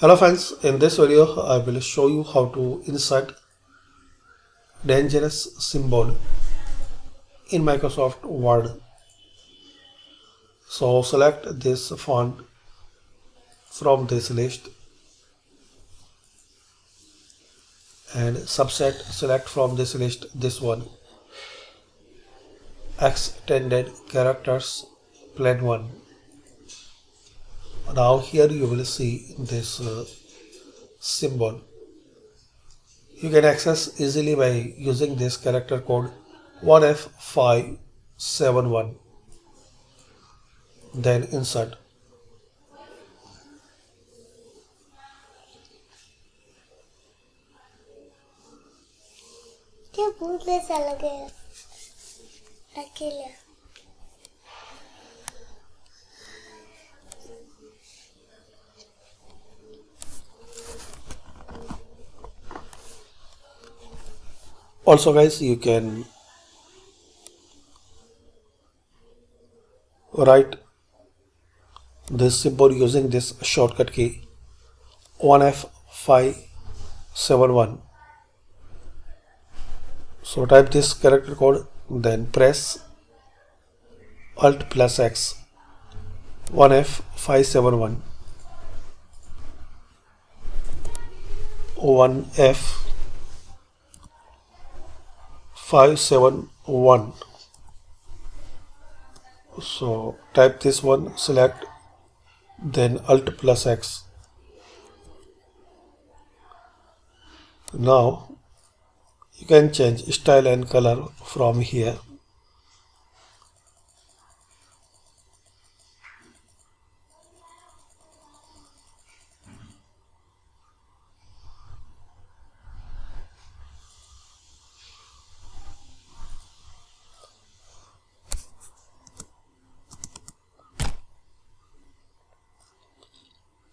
Hello friends, in this video I will show you how to insert dangerous symbol in Microsoft Word. So select this font from this list and subset select from this list this one, extended characters plain one. Now here you will see this symbol. You can access easily by using this character code 1F571. Then insert. क्या भूतने सा लगे अकेले Also guys, you can write this symbol using this shortcut key 1F571. So type this character code, then press Alt plus X 1F571 1F571. So type this one, select, then Alt plus X. Now you can change style and color from here.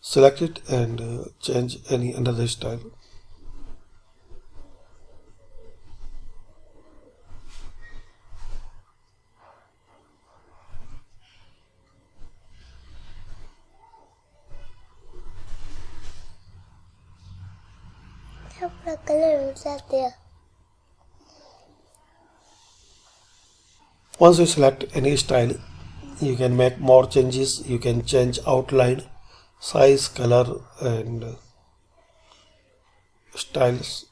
Select it and change any another style. अपना colour हो जाते हैं Once you select any style, you can make more changes. You can change outline, size, color and styles.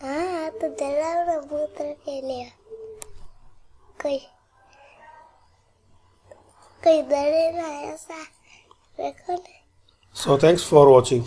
हाँ तो दलाल में भूत रखे लिया कोई कोई डरे ना ऐसा देखो ना So thanks for watching.